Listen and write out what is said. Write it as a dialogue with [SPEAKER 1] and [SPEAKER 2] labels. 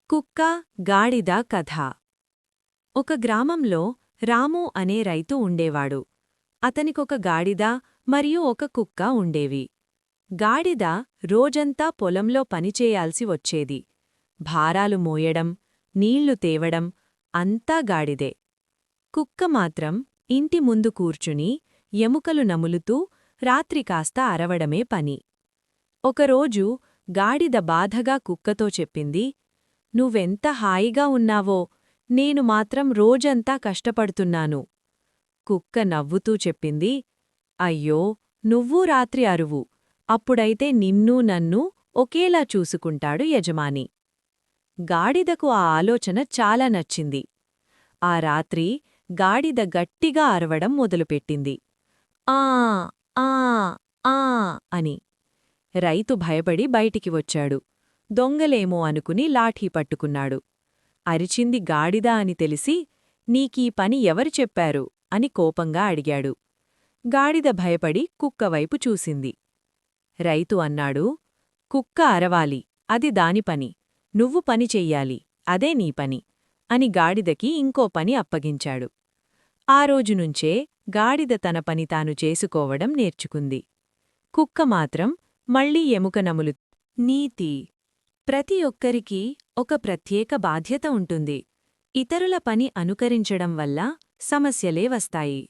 [SPEAKER 1] కుక్క గాడిద కథ. ఒక గ్రామంలో రాము అనే రైతు ఉండేవాడు. అతనికొక గాడిద మరియు ఒక కుక్క ఉండేవి. గాడిద రోజంతా పొలంలో పనిచేయాల్సి వచ్చేది. భారాలు మోయడం, నీళ్లు తేవడం అంతా గాడిదే. కుక్క మాత్రం ఇంటి ముందు కూర్చుని ఎముకలు నములుతూ రాత్రి కాస్త అరవడమే పని. ఒకరోజు గాడిద బాధగా కుక్కతో చెప్పింది, "నువ్వెంత హాయిగా ఉన్నావో, నేను మాత్రం రోజంతా కష్టపడుతున్నాను." కుక్క నవ్వుతూ చెప్పింది, "అయ్యో, నువ్వూ రాత్రి అరువు, అప్పుడైతే నిన్నూ నన్నూ ఒకేలా చూసుకుంటాడు యజమాని." గాడిదకు ఆ ఆలోచన చాలా నచ్చింది. ఆ రాత్రి గాడిద గట్టిగా అరవడం మొదలుపెట్టింది. ఆ ఆ ఆ అని. రైతు భయపడి బయటికి వచ్చాడు. దొంగలేమో అనుకుని లాఠీ పట్టుకున్నాడు. అరిచింది గాడిద అని తెలిసి, "నీకీ పని ఎవరు చెప్పారు?" అని కోపంగా అడిగాడు. గాడిద భయపడి కుక్కవైపు చూసింది. రైతు అన్నాడు, "కుక్క అరవాలి, అది దాని పని. నువ్వు పని చెయ్యాలి, అదే నీ పని" అని గాడిదకి ఇంకో పని అప్పగించాడు. ఆ రోజునుంచే గాడిద తన పని తాను చేసుకోవడం నేర్చుకుంది. కుక్క మాత్రం మళ్లీ ఎముక నములు. నీతి: ప్రతి ఒక్కరికీ ఒక ప్రత్యేక బాధ్యత ఉంటుంది. ఇతరుల పని అనుకరించడం వల్ల సమస్యలే వస్తాయి.